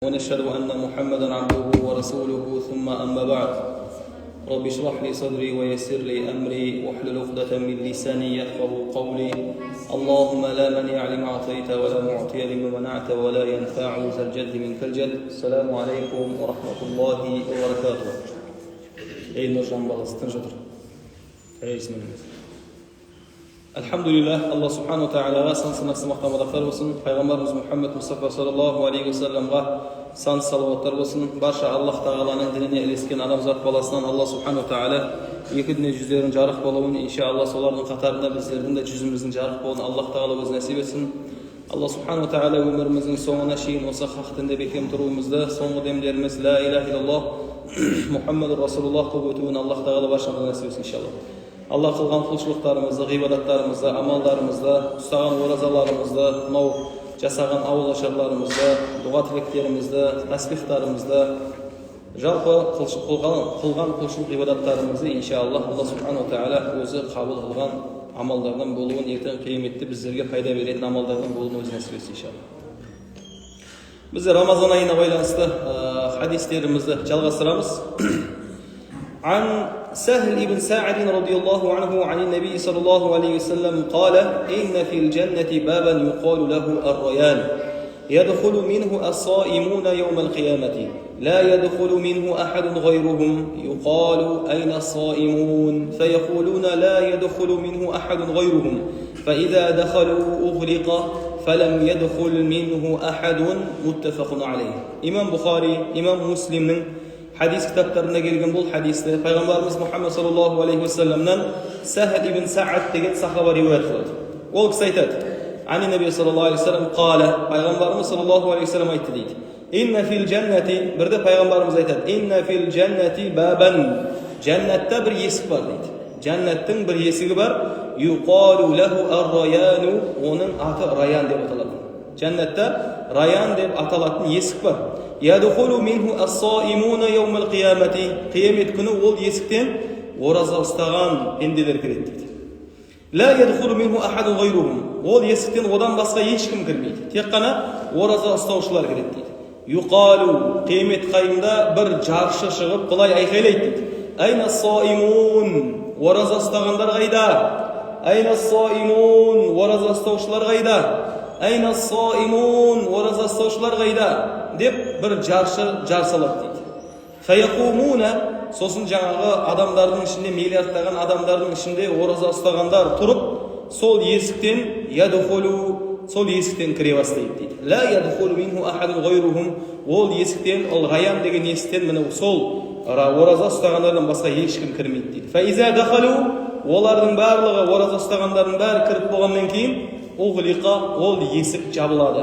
ونشهد أن محمدا عبده ورسوله ثم أما بعد رب اشرح لي صدري ويسر لي أمري واحلل عقدة من لساني يفقهوا قولي اللهم لا مانع لما أعطيت ولا معطي لما منعت ولا ينفع ذا الجد منك الجد. السلام عليكم ورحمة الله وبركاته. Ey Nurjan balası, tinch o'tir. Bismillah. Alhamdulillah, Allah subhanahu wa ta'ala san-sanaqsiz maqtamadaqlar bo'lsin. Payg'ambarimiz Muhammad Mustafa sallallohu alayhi vasallamga san salavatlar bo'lsin. Barcha Alloh taolaning dinine ilesken adamzat balasidan Allah subhanahu wa ta'ala iki dünya yüzlerin jarıq bolawun inşallah solarning qatarında bizlerдің de yüzümüzün jarıq bolun Allah taala o'zi nasib etsin. Allah subhanahu wa ta'ala ömrümüzün sonuna şeyin olsa haq dinde bekem turumuzda soңғы demlerimiz la ilaha illallah Muhammedur Rasulullah qilib o'tuvini Allah taala barchamizga nasib etsin inşallah. Allah qilgan құлшылықтарымызды, ғибадаттарымызды, амалдарымызды, ұстаған оразаларымызды, мынау жасаған ауыл ашарларымызды, дұға тілектерімізді, тәсбихтарымызды, жалпы қылған құлшылық ғибадаттарымызды иншаллах Алла субхану тағала өзі қабыл қылған амалдардан болуын, ертең қияметте біздерге пайда беретін амалдардан болуын өзі нәсіп етсін иншаллах. Біз Рамазан айына байланысты хадистерімізді жалғастырамыз. عن سهل بن سعد رضي الله عنه عن النبي صلى الله عليه وسلم قال إن في الجنة بابا يقال له الريان يدخل منه الصائمون يوم القيامة لا يدخل منه أحد غيرهم يقال أين الصائمون فيقولون لا يدخل منه أحد غيرهم فإذا دخلوا أغلق فلم يدخل منه أحد متفق عليه. إمام بخاري إمام مسلم hadis kitaplarında gelgen bol hadiste Peygamberimiz Muhammed sallallahu aleyhi ve sellem'den Sahl ibn Sa'd degan sahaba rivayet qiladi. Ol kisi aytadi. Ani Nabiy sallallahu aleyhi ve sellem qala, Peygamberimiz sallallahu aleyhi ve sellem aytdi deydi. Inna fil jannati, bir de Peygamberimiz aytadi. Inna fil jannati baban. Jannatda bir esik var deydi. Jannatning bir esigi var. Yuqalu lahu ar-rayan, onun ati Rayan deb ataladi. Jannatda Rayan deb ataladigan esik var. Yadkhulu minhu as-saimuna yawm al-qiyamati. Qiyomat kuni ol esikdan oraza ustagan pendeler kiradi deydi. La yadkhulu minhu ahad ghayruhum. Ol esikdan odan boshqa hech kim kirmaydi. Tek qana oraza ustavchilar kiradi deydi. Yuqalu, qiyomat qayında bir jarshi chiqib qulay ayqaylaydi deydi. Ayna as-saimun? Oraza ustaganlar qayda? Ayna as-saimun? Oraza ustavchilar qayda? Ayna as-saimun? Oraza ustavchilar qayda? deb bir jar saladi deydi. Fayaqumuna, so'sin жаңағы adamlarning içinde, milliardlagan adamlarning içinde oraza ustaganlar turib, sol esikten yadkhulu, sol esikten kire bastaydi deydi. La yadkhulu minhu ahadun ghayruhum. Ol esikten, ol Rayan degan esikten mana sol oraza ustaganlardan boshqa hech kim kirmaydi deydi. Fa iza dakhalu, ularning barligi oraza ustaganlarning bari kirib bo'lgandan keyin ughliqa, ol esik jabıladi.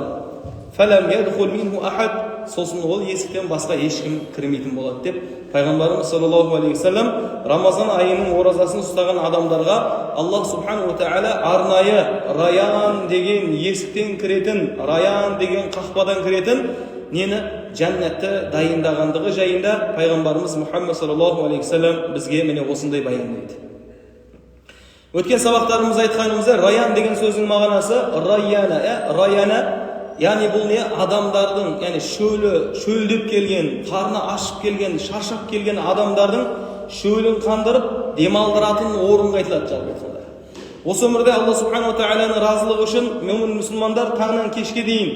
Falam yadkhul minhu ahad, so'sin ol esikdan boshqa hech kim kirmaydi bo'ladi deb Payg'ambarimiz sallallohu alayhi vasallam Ramazon oyining orazasini ustagan odamlarga Alloh subhanahu va taolo arnoyi Rayan degan esikdan kirетін, Rayan degan qahpadan kirетін neni jannatda dayindagandigi joyinda Payg'ambarimiz Muhammad sallallohu alayhi vasallam bizga mana o'sinday bayonlaydi. O'tgan saboqlarimizda aytganimizda Rayan degan so'zning ma'nosi Rayana yani bu ne adamlardan, yani şöldüp kelgen, karnı aşıp kelgen, şarşap kelgen adamlardan şölün kandırıp demaldırатын orunga aytıladi jargı. Осы өмірде Allah subhanahu wa ta'ala'nın razılığı için mümin Müslümanlar tağdan keşke deyin.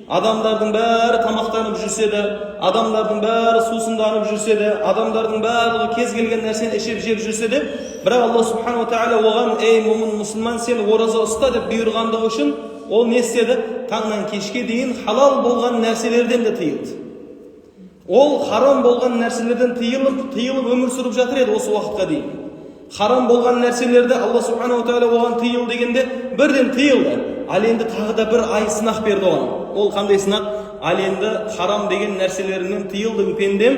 Adamlardan bari tamaqtanıp жүрсе de, adamlardan bari susundanıp жүрсе de, adamlardan bari kez gelgen nerseni eşep jep жүрсе de, бірақ Allah subhanahu wa ta'ala oğan ey mümin Müslüman sen oraza usta deb buyurgandığı için ol ne istedi? Tağdan keşke deyin halal bolgan nerselerden de tıyıldı. Ol haram bolgan nerselerden tıyılıp ömür sürüp жатыр еді осы уақытқа дейін. Haram bolgan nerselerde Allah subhanahu wa ta'ala oğan tıyıl degende birden tıyıldı. Al endi tағы da bir ay sınақ berdi oğan. Ol qanday sınақ? Al endi haram деген nerselerinden tıyıldım pendem.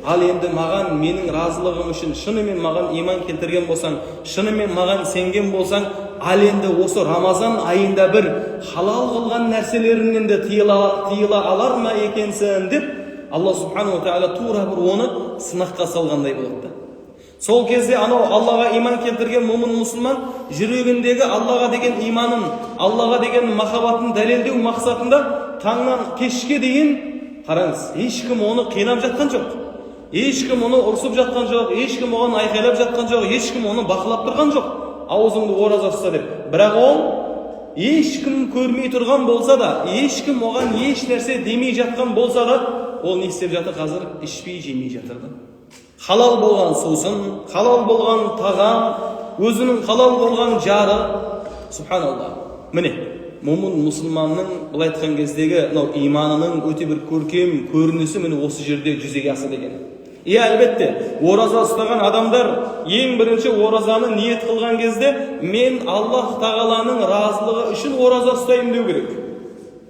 Al endi mаған менің разылығым үшін шынымен маған иман келтірген болсаң, шынымен маған сенген болсаң, ал енді осы Рамазан айында бір халал қылған нәрселерінен де тыйыла алар ма екенсің деп Алла субхану ва тағала тура бір оны сынаққа салғандай болады. Сол кезде анау Аллаға иман келтірген момын мұсылман жүрегіндегі Аллаға деген иманын, Аллаға деген махаббатын дәлелдеу мақсатында таңнан кешке дейін Қараңыз, ешкім оны қинап жатқан жоқ. Ешкім оны ұрсып жатқан жоқ, ешкім оған айқайлап жатқан жоқ, ешкім оны бақылап тұрған жоқ. Аузыңды ораза ұста деп. Бірақ ол ешкім көрмей тұрған болса да, ешкім оған еш нәрсе демей жатқан болса да, ол не істеп жатыр қазір? Ішпей жемей жатыр да. Халал болған сусын, халал болған тағам, өзінің халал болған жары. Субханалла. Міне, момын мұсылманның былай айтқан кездегі иманының өте бір көркем көрінісі міне осы жерде жүзеге асады екен. Әлбетте, ораза ұстаған адамдар ең бірінші оразаны ниет қылған кезде мен Аллах тағаланың разылығы үшін ораза ұстаймын деу керек.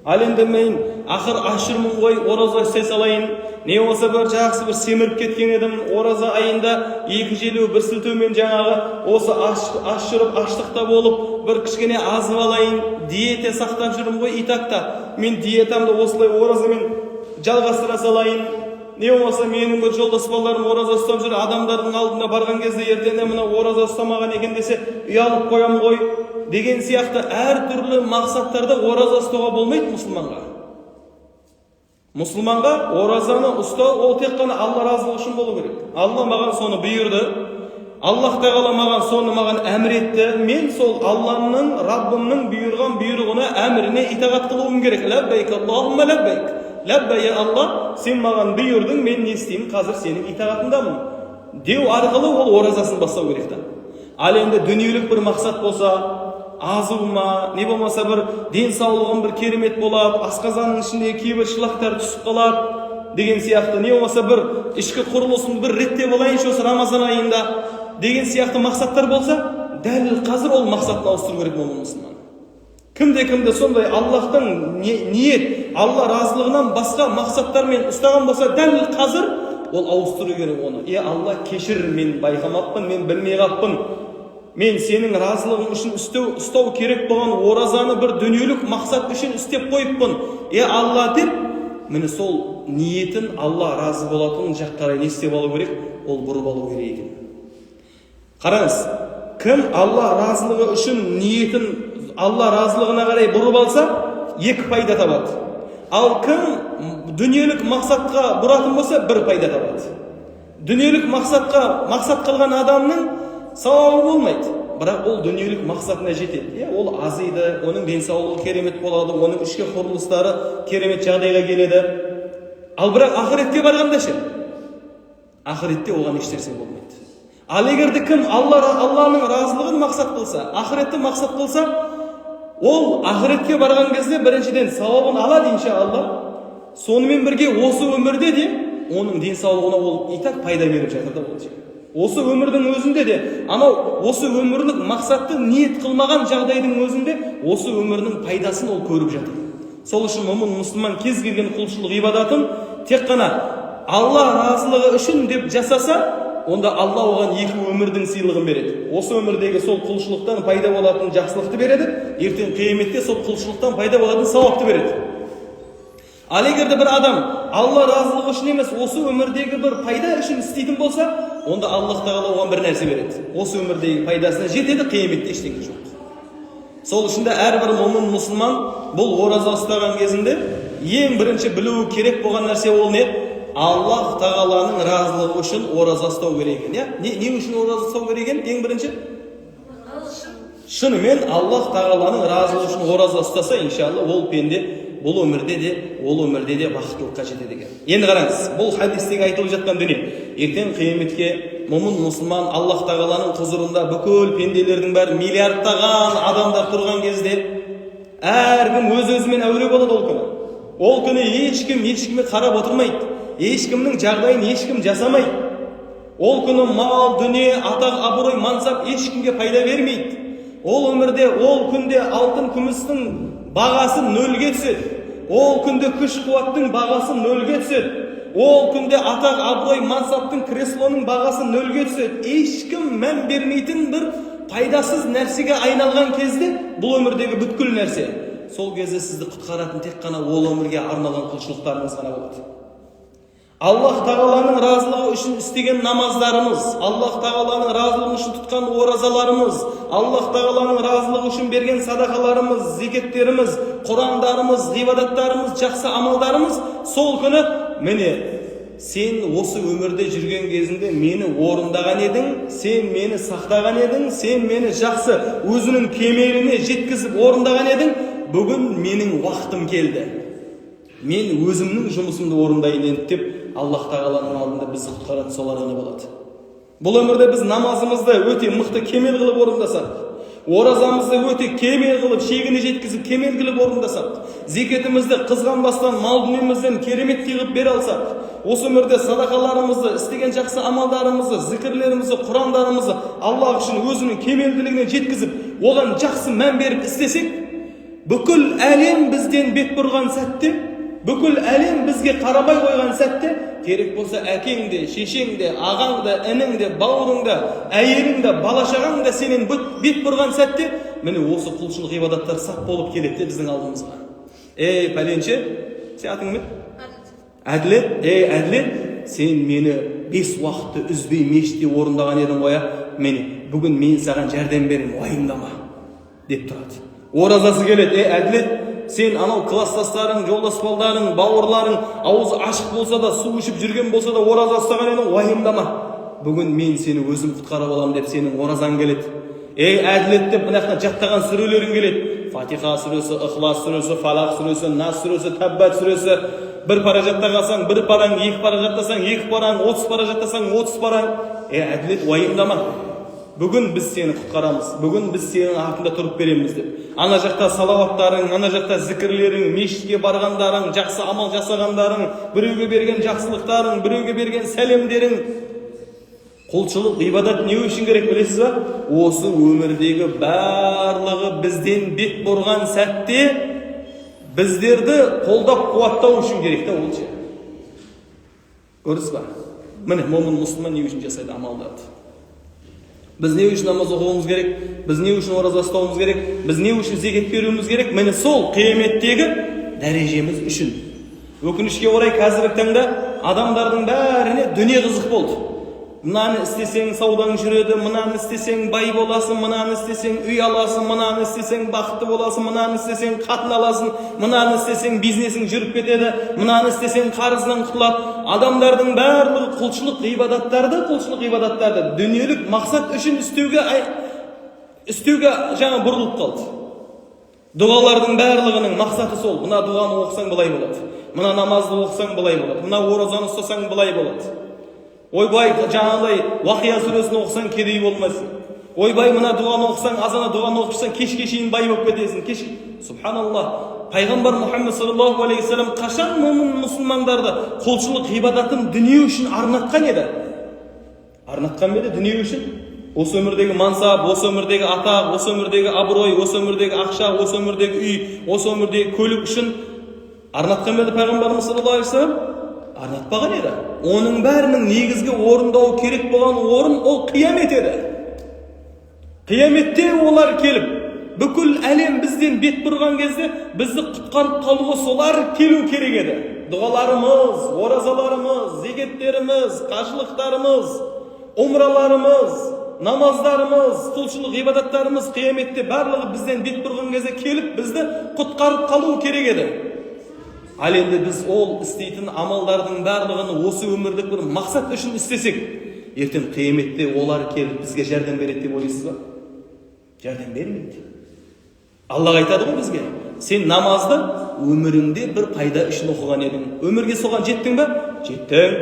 Ал енді мен ақыр ашырмын ғой, ораза ұстай салайын, не болса бір жақсы бір семіріп кеткен едім, ораза айында екі желеу бір сілтеумен жаңағы осы аш жүріп аштықта болып бір кішкене азып алайын, диета сақтап жүрмін ғой, итакта мен диетамды осылай оразамен жалғастыра салайын. Не болмаса менің бір жолдас балаларым ораза ұстап жүр, адамдардың алдына барған кезде ертеңде мына ораза ұстамаған екен десе ұялып қоямын ғой деген сияқты әртүрлі мақсаттарда ораза ұстауға болмайды мұсылманға. Мұсылманға оразаны ұстау ол тек қана Алла разылығы үшін болу керек. Алла маған соны бұйырды. Аллах тағала маған әмір етті. Мен сол Алланың, Раббымның бұйырған бұйрығына, әміріне итағат қылуым керек. Ләббәйк Аллахумма ләббәйк. Ләббәйя Алла, сен маған бұйырдың, мен не істеймін, қазір сенің итағатындамын деу арқылы ол оразасын бастау керек та. Ал енді дүниелік бір мақсат болса, азу ма, не болмаса бір денсаулығым бір керемет болады, асқазанның ішіндегі кейбір шылақтар түсіп қалады деген сияқты, не болмаса бір ішкі құрылысын бір реттеп алайыншы осы Рамазан айында деген сияқты мақсаттар болса, дәл қазір ол мақсатты ауыстыру керек момын мұсылман. Кімде сондай Аллахтың ниет, Алла разылығынан басқа мақсаттармен ұстаған болса, дәл қазір ол ауыстыру керек оны. Алла кешір, мен байқамаппын, мен білмей қаппын. Мен сенің разылығың үшін ұстау керек болған оразаны бір дүниелік мақсат үшін істеп қойыппын. Алла деп, міне сол ниетін Алла разы болатын жақтарай не істеп алу керек? Ол бұрып алу керек екен. Қараңыз, кім Алла разылығы үшін ниетін Алла разылығына қарай бұрып алса, екі пайда табады. Ал кім дүниелік мақсатқа бұратын болса, бір пайда табады. Дүниелік мақсат қылған адамның сауабы болмайды, бірақ ол дүниелік мақсатына жетеді. Ол азиды, оның денсаулығы керемет болады, оның ішкі құрылыстары керемет жағдайға келеді. Ал бірақ ақыретке барғанда ше, ақыретте оған ешнәрсе болмайды. Ал егерде кім Алланың разылығын мақсат қылса, ақыретті мақсат қылса, ол ақыретке барған кезде біріншіден сауабын алады иншалла. Сонымен бірге осы өмірде де оның денсаулығына ол итак пайда беріп жатыр да ол. Осы өмірдің өзінде де, анау осы өмірлік мақсатты ниет қылмаған жағдайдың өзінде осы өмірінің пайдасын ол көріп жатыр. Сол үшін момын мұсылман кез келген құлшылық ибадатын тек қана Алла разылығы үшін деп жасаса, онда Алла оған екі өмірдің сыйлығын береді. Осы өмірдегі сол құлшылықтан пайда болатын жақсылықты береді, ертең қияметте сол құлшылықтан пайда болатын сауапты береді. Ал егерде бір адам Алла разылығы үшін емес, осы өмірдегі бір пайда үшін істейтін болса, онда Аллах тағала оған бір нәрсе береді. Осы өмірдегі пайдасына жетеді, қияметте ештеңе жоқ. Сол үшін де әрбір момын мұсылман бұл ораза ұстаған кезінде ең бірінші білуі керек болған нәрсе ол не? Аллах тағаланың разылығы үшін ораза ұстау керек екен. Не үшін ораза ұстау керек екен? Ең бірінші шынымен Аллах тағаланың разылығы үшін ораза ұстаса, иншалла ол пенде бұл өмірде де бақыттылыққа жетеді екен. Енді қараңыз, бұл хадистегі айтылып жатқан дүние. Ертең қияметке момын мұсылман Аллах тағаланың құзырында бүкіл пенделердің бәрі миллиардтаған адамдар тұрған кезде әркім өз-өзімен әуре болады ол күні. Ол күні ешкімге қарап отырмайды. Ешкімнің жағдайын ешкім жасамайды. Ол күні мал, дүние, атақ, абырой, мансап ешкімге пайда бермейді. Ол өмірде, ол күнде алтын, күмістің бағасы нөлге түседі. Ол күнде күш қуаттың бағасы нөлге түседі. Ол күнде атақ, абырой, мансаптың, креслоның бағасы нөлге түседі. Ешкім мән бермейтін бір пайдасыз нәрсеге айналған кезде бұл өмірдегі бүткіл нәрсе. Сол кезде сізді құтқаратын тек қана ол өмірге арналған құлшылықтарыңыз ғана болады. Alloh taolaning roziligi uchun istagan namozlarimiz, Alloh taolaning roziligi uchun tutgan o'razalarimiz, Alloh taolaning roziligi uchun bergan sadaqalarimiz, zikatlarimiz, Qur'onlarimiz, ibodatlarimiz, yaxshi amallarimiz sol kuni meni sen o'sha umrda yurgan kezingda meni o'rindagan eding, sen meni saqlagan eding, sen meni yaxshi o'zining kemelini yetkazib o'rindagan eding. Bugun mening vaqtim keldi. Men o'zimning жұмысымды o'rindayman deb Alloh taolaning oldida bizni qutqaradi, solargani bo'ladi. Bu umrda biz namozimizni o'ta mixta kemel qilib o'rindasak, orazamizni o'ta kemel qilib, shegini yetkazib kemel qilib o'rindasak, zakatimizni qizg'anmasdan mol dunimizdan keremet qilib bera olsak, o'sha umrda sadaqalarimizni, istagan yaxshi amallarimizni, zikrlarimizni, Qur'onlarimizni Alloh uchun o'zining kemelligini yetkazib, o'gan yaxshi man berib istasak, бүкіл әлем бізден бет бұрған сәтте, бүкіл әлем бізге қарабай қойған сәтте, керек болса әкеңде, шешеңде, ағаңда, ініңде, бауырыңда, әйеліңде, балашағаңда сенен бет бұрған сәтте, міне осы құлшылық ғибадаттар сап болып келеді біздің алдымызға. Пәленше, сен атың кім? Әділет. Әділет, сен мені 5 уақытты үзбей мешітте орындаған едің ғой, мені бүгін мен саған жәрдем берем, уайымдама деп тұрады. Оразасы келеді, әділет, сен анау класстастарың, жолдас-балдарың, бауырларың ауызы ашық болса да, су ішіп жүрген болса да, ораза ұстаған едің, уайымдама. Бүгін мен сені өзім құтқарып аламын деп сенің оразаң келеді. Әділет деп мына жаттаған сүрелерің келеді. Фатиха сүресі, Ихлас сүресі, Фалақ сүресі, Нас сүресі, Таббат сүресі. Bir para жаттағасаң, bir параң, 2 para жаттасаң, 2 параң, 30 para жаттасаң, 30 параң. Әділет, уайымдама. Бүгін біз сені құтқарамыз. Бүгін біз сенің артында тұрып береміз деп. Ана жақта салаваттарың, ана жақта зікірлерің, мешітке барғандарың, жақсы амал жасағандарың, біреуге берген жақсылықтарың, біреуге берген сәлемдерің. Құлшылық, ибадат не үшін керек білесіз ба? Осы өмірдегі барлығы бізден бет бұрған сәтте біздерді қолдап қуаттау үшін керек та ол ше. Көрдіңіз ба? Міне, момын мұсылман не үшін жасайды амалдарды? Біз не үшін намаз оқуымыз керек? Біз не үшін ораза ұстауымыз керек? Біз не үшін зекет беруіміз керек? Міне сол қияметтегі дәрежеміз үшін. Өкінішке орай қазіргі таңда адамдардың бәріне дүние қызық болды. Мынаны істесең саудаң жүреді, мынаны істесең бай боласың, мынаны істесең үй аласың, мынаны істесең бақытты боласың, мынаны істесең қатын аласың, мынаны істесең бизнесің жүріп кетеді, мынаны істесең қарыздан құтылады. Адамдардың барлығы құлшылық ғибадаттарды дүниелік мақсат үшін істеуге жаңа бұрылып қалды. Дұғалардың барлығының мақсаты сол. Мына дұғаны оқысаң былай болады, мына намазды оқысаң былай болады, мына оразаны ұстасаң былай болады. Ойбай, жаңағыдай Уақия сүресін оқысаң кедей болмасын. Ойбай, мына дұғаны оқысаң, азана дұғаны оқысаң кешке шейін бай болып кетесің. Субханаллах. Пайғамбар Мұхаммед саллаллаху алейхи вассалам қашан мұсылмандарды құлшылық ғибадатын дүние үшін арнатқан еді? Арнатқан еді дүние үшін? Осы өмірдегі мансап, осы өмірдегі атақ, осы өмірдегі абырой, осы өмірдегі ақша, осы өмірдегі үй, осы өмірдегі көлік үшін арнатқан еді пайғамбарымыз саллаллаху алейхи вассалам? Арнатпаған еді. Оның бәрінің негізгі орындау керек болған орын ол қиямет еді. Қияметте олар келіп, бүкіл әлем бізден бет бұрған кезде бізді құтқарып қалуға солар келу керек еді. Дұғаларымыз, оразаларымыз, зекеттеріміз, қажылықтарымыз, умраларымыз, намаздарымыз, құлшылық ғибадаттарымыз қияметте барлығы бізден бет бұрған кезде келіп бізді құтқарып қалу керек еді. Ал енді біз ол істейтін амалдардың барлығын осы өмірлік бір мақсат үшін істесек, ертең қияметте олар келіп бізге жәрдем береді деп ойлайсыз ба? Жәрдем бермейді. Аллах айтады ғой бізге, сен намазды өміріңде бір пайда үшін оқыған едің. Өмірге соған жеттің ба? Жеттің.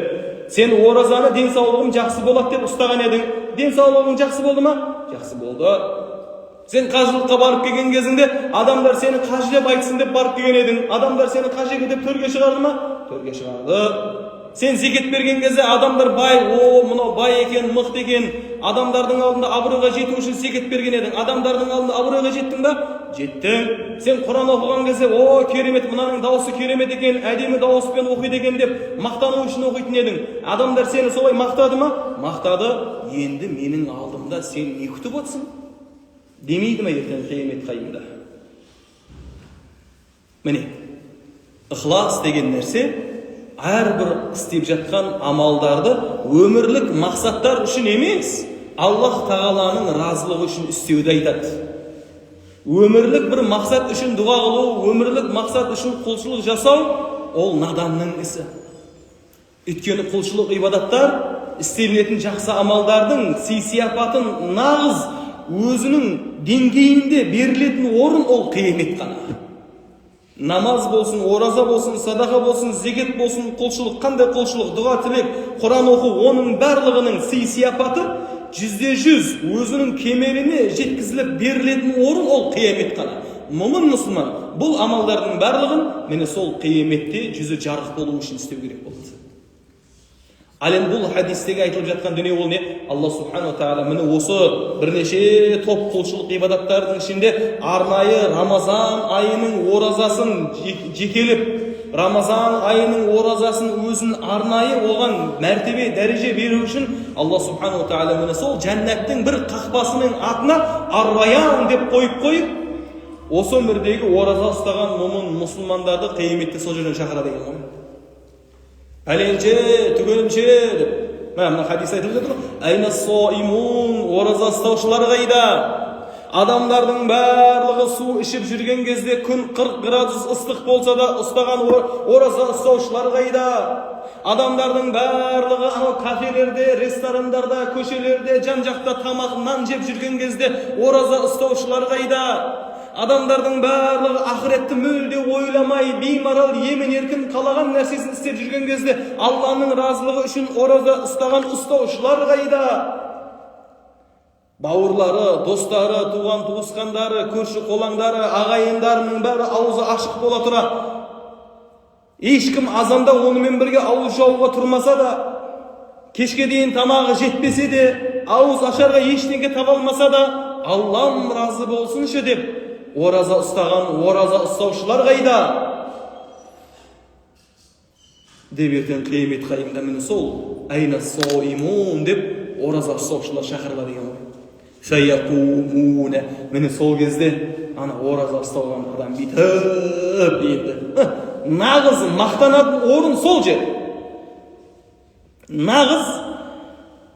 Сен оразаны денсаулығым жақсы болады деп ұстаған едің. Денсаулығың жақсы болды ма? Жақсы болды. Сен қажылыққа барып келген кезіңде адамдар сені қажы деп айтсын деп барып келген едің. Адамдар сені қажы деп төрге шығарды ма? Төрге шығарды. Сен зекет берген кезде адамдар бай, мынау бай екен, мықты екен. Адамдардың алдында абыройға жету үшін зекет берген едің. Адамдардың алдында абыройға жеттің ба? Жеттің. Сен Құран оқыған кезде, керемет, мынаның дауысы керемет екен, әдемі дауыспен оқиды екен деп мақтану үшін оқитын едің. Адамдар сені солай мақтады ма? Мақтады. Енді менің алдымда сен не күтіп отырсың? Демейді ме ертең қиямет қайымда? Міне, ықылас деген нәрсе әрбір істеп жатқан амалдарды өмірлік мақсаттар үшін емес, Аллах тағаланың разылығы үшін істеуді айтады. Өмірлік бір мақсат үшін дұға қылу, өмірлік мақсат үшін құлшылық жасау, ол наданның ісі. Өйткені құлшылық ибадаттар, істелінетін жақсы амалдардың сый-сияпатын нағыз өзінің деңгейінде берілетін орын ол қиямет қана. Намаз болсын, ораза болсын, садақа болсын, зекет болсын, құлшылық, қандай құлшылық, дұға тілек, Құран оқу, оның барлығының сый-сияпаты 100% өзінің кемеліне жеткізіліп берілетін орын ол қиямет қана. Момын мұсылман бұл амалдардың барлығын міне сол қияметте жүзі жарық болу үшін істеу керек болады. Әлем бұл хадистегі айтылып жатқан дүние ол не? Алла субхану тағала міне осы бірнеше топ құлшылық ибадаттардың ішінде арнайы Рамазан айының оразасын жекелеп, Рамазан айының оразасын өзін арнайы оған мәртебе, дәреже беру үшін Алла субхану тағала міне сол жәннаттың бір қақпасының атына Ар-Райян деп қойып, осы өмірдегі ораза ұстаған момын мұсылмандарды қияметте сол жерден шақырады екен ғой. Пәленше, түгелімше деп. Мына хадис айтылып жатыр. Айна соимун, ораза ұстаушылар қайда? Адамдардың барлығы су ішіп жүрген кезде күн 40 градус ыстық болса да ұстаған ораза ұстаушылар қайда? Адамдардың барлығы кафелерде, ресторандарда, көшелерде, жан-жақта тамақ, нан жеп жүрген кезде ораза ұстаушылар қайда? Адамдардың барлығы ақыретті мүлде ойламай, беймарал, емін-еркін қалаған нәрсесін істеп жүрген кезде Алланың разылығы үшін ораза ұстаған ұстаушылар қайда? Бауырлары, достары, туған туысқандары, көрші қолаңдары, ағайындарының бәрі аузы ашық бола тұра. Ешкім азанда онымен бірге ауыз жауға тұрмаса да, кешке дейін тамағы жетпесе де, ауыз ашарға ештеңе таба алмаса да, Аллам разы болсыншы деп ораза ұстаған ораза ұстаушылар қайда? Деп ертең қиямет қайымда міне сол айна соимун деп ораза ұстаушылар шақырылады деген ғой. Фаяқумуна, міне сол кезде ана ораза ұстаған адам бүйтіп енді нағыз мақтанатын орын сол жер. Нағыз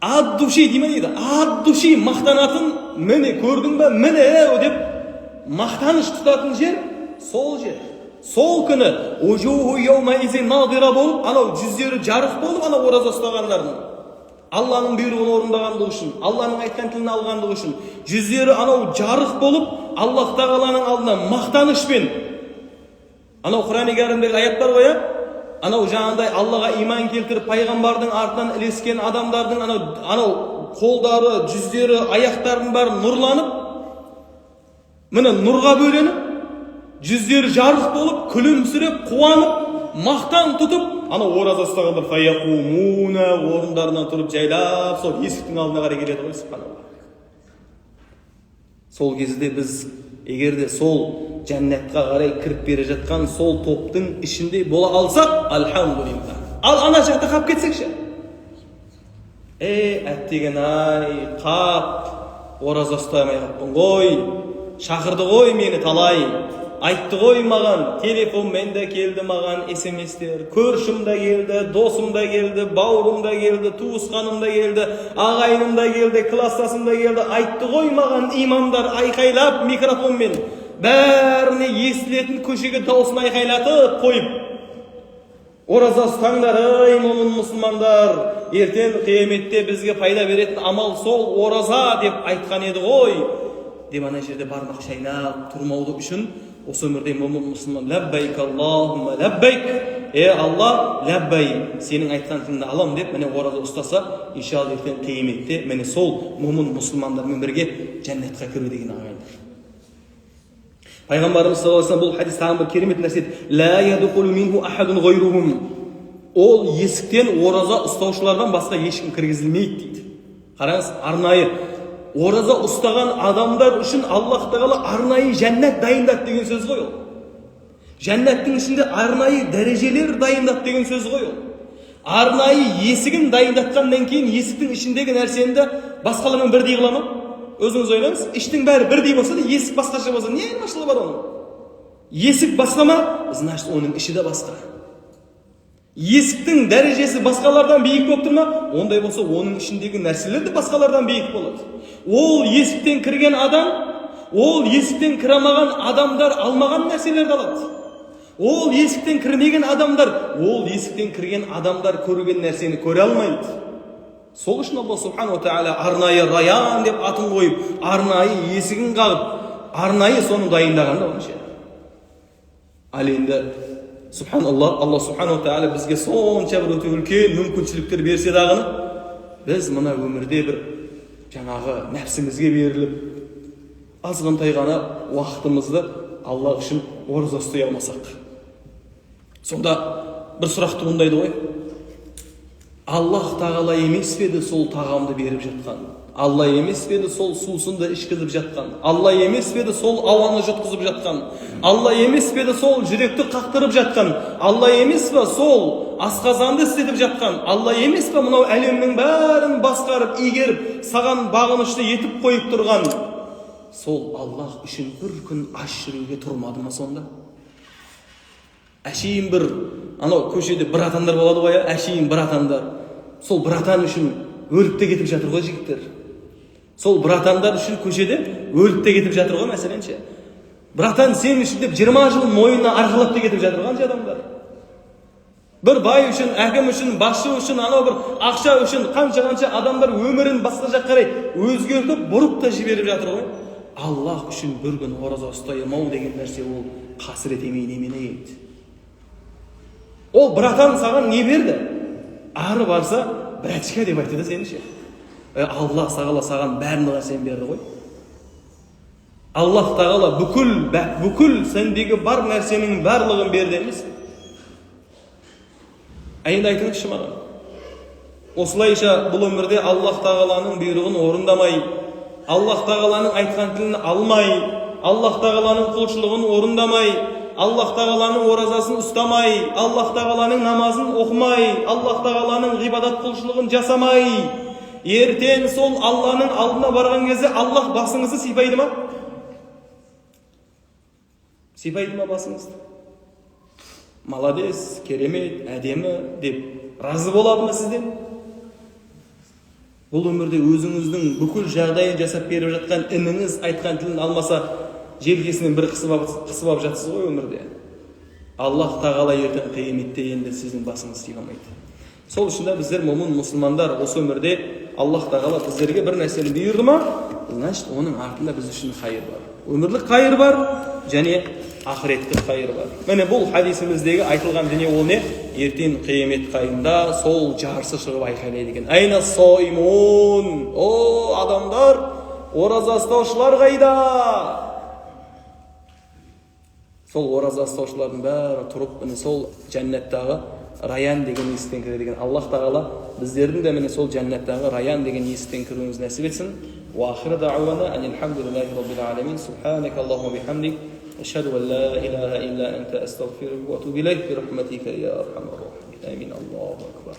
ад-души дейді, ад-души мақтанатын, міне көрдің ба, міне деп мақтаныш тұтатын жер сол жер. Сол күні ужуху йаума изин надира болып, анау жүздері жарық болып, анау ораза ұстағандардың Алланың бұйрығын орындағандығы үшін, Алланың айтқан тілін алғандығы үшін жүздері анау жарық болып, Аллах тағаланың алдына мақтанышпен. Анау Құран-ы Кәрімдегі аят бар ғой, анау жаңағыдай Аллаға иман келтіріп пайғамбардың артынан ілескен адамдардың анау қолдары, жүздері, аяқтарының бәрі нұрланып, міне нұрға бөленіп, жүздері жарық болып, күлімсіреп, қуанып, мақтан тұтып, анау ораза ұстағандар фаяқумуна орындарынан тұрып жайлап сол есіктің алдына қарай келеді ғой, субханалла. Сол кезде біз егерде сол жәннатқа қарай кіріп бере жатқан сол топтың ішінде бола алсақ, альхамдулилла. Ал ана жақта қалып кетсекші. Әттеген-ай, қап, ораза ұстамай қаппын ғой. Шақырды ғой мені талай, айтты ғой маған, телефонмен де келді маған SMS-тер, көршім да келді, досым да келді, бауырым да келді, туысқаным да келді, ағайыным да келді, кластасым да келді, айтты ғой маған имамдар айқайлап микрофонмен, бәріне естілетін көшеге дауысын айқайлатып қойып, ораза ұстаңдар, ей момын мұсылмандар, ертең қияметте бізге пайда беретін амал сол ораза деп айтқан еді ғой. Деп ана жерде бармақ шайнап тұрмауды үшін осы өмірде момын мұсылман ләббайк Аллахумма ләббайк, Алла ләббай, сенің айтқан тіліңді алам деп міне ораза ұстаса, иншалла ертең қияметте міне сол момын мұсылмандармен бірге жәннатқа кіру деген ағайындар. Пайғамбарымыз саллаллаху алейхи ва саллям бұл хадис тағы бір керемет нәрсе, ла ядхулу минху ахадун гайрухум. Ол есіктен ораза ұстаушылардан басқа ешкім кіргізілмейді дейді. Қараңыз, арнайы ораза ұстаған адамдар үшін Аллах тағала арнайы жәннат дайындады деген сөз ғой ол. Жәннаттың ішінде арнайы дәрежелер дайындады деген сөз ғой ол. Арнайы есігін дайындатқаннан кейін есіктің ішіндегі нәрсені басқалармен бірдей қыла ма? Өзіңіз ойлаңыз, іштің бәрі бірдей болса да есік басқаша болса, не айырмашылығы бар оның? Есік басқа ма? Значит, оның іші де басқа. Есіктің дәрежесі басқалардан биік болып тұр ма? Ондай болса, оның ішіндегі нәрселер де басқалардан биік болады. Ол есіктен кірген адам, ол есіктен кірамаған адамдар алмаған нәрселерді алады. Ол есіктен кірмеген адамдар, ол есіктен кірген адамдар көрген нәрсені көре алмайды. Сол үшін Алла субхану тағала арнайы Раян деп атын қойып, арнайы есігін қағып, арнайы соны дайындаған да оның ше. Ал енді Субханаллах, Алла субхану тағала бізге сонша бір өте үлкен мүмкіншіліктер берсе дағыны, біз мына өмірде бір жаңағы нәпсімізге беріліп, азғантай ғана уақытымызды Аллах үшін ораза ұстай алмасақ. Сонда бір сұрақ туындайды ғой. Аллах тағала емес пе еді сол тағамды беріп жатқан? Алла емес пе еді сол сусынды ішкізіп жатқан? Алла емес пе еді сол ауаны жұтқызып жатқан? Алла емес пе еді сол жүректі қақтырып жатқан? Алла емес пе сол асқазанды істетіп жатқан? Алла емес пе мынау әлемнің бәрін басқарып, игеріп, саған бағынышты етіп қойып тұрған? Сол Аллах үшін бір күн аш жүруге тұрмады ма сонда? Әшейін бір, анау көшеде братандар болады ғой, әшейін братандар. Сол братан үшін өліп те кетіп жатыр ғой жігіттер. Сол братандар үшін көшеде өліп те кетіп жатыр ғой, мәселенше. Братан сен үшін деп 20 жыл мойнына арқалап те кетіп жатыр қанша адамдар. Бір бай үшін, әкім үшін, басшы үшін, анау бір ақша үшін қанша адамдар өмірін басқа жаққа қарай өзгертіп, бұрып та жіберіп жатыр ғой. Аллах үшін бір күн ораза ұстай алмау деген нәрсе ол қасірет немене еді. Ол братан саған не берді? Ары барса, братчика деп айтты да сеніңше. Аллах тағала саған бәрін нәрсені берді ғой. Аллах тағала бүкіл сендегі бар нәрсенің барлығын берді емес. Енді айтыңызшы маған. Осылайша бұл өмірде Аллах тағаланың бұйрығын орындамай, Аллах тағаланың айтқан тілін алмай, Аллах тағаланың құлшылығын орындамай, Аллах тағаланың оразасын ұстамай, Аллах тағаланың намазын оқымай, Аллах тағаланың ғибадат құлшылығын жасамай, ертең сол Алланың алдына барған кезде Аллах басыңызды сипайды ма? Сипайды ма басыңызды? Маладес, керемет, әдемі деп разы болады ма сізден? Бұл өмірде өзіңіздің бүкіл жағдайын жасап беріп жатқан ініңіз айтқан тілін алмаса, желкесінен бір қысып алып жатсыз ғой өмірде. Аллах тағала ертең қияметте енді сіздің басыңыз тие алмайды. Сол үшін де біздер момын мұсылмандар осы өмірде Аллах тағала біздерге бір нәрсені бұйырды ма, значит оның артында біз үшін қайыр бар. Өмірлік қайыр бар және ақыреттік қайыр бар. Міне бұл хадисіміздегі айтылған дүние ол не? Ертең қиямет қайында сол жарысы шығып айқайлайды екен. Айна соймун, о адамдар, ораза ұстаушылар қайда? Сол ораза ұстаушылардың бәрі тұрып, міне сол жәннаттағы Раян деген есіктен кіреді екен. Аллах тағала біздердің де міне сол жәннаттағы Раян деген есіктен кіруіміз нәсіп етсін. Wa akhiru da'wana anil hamdulillahi rabbil alamin. Subhanaka Allahumma bihamdik, ashhadu an la ilaha illa anta astaghfiruka wa atubu ilayk bi rahmatika ya arhamar rahimin. Amin. Allahu akbar.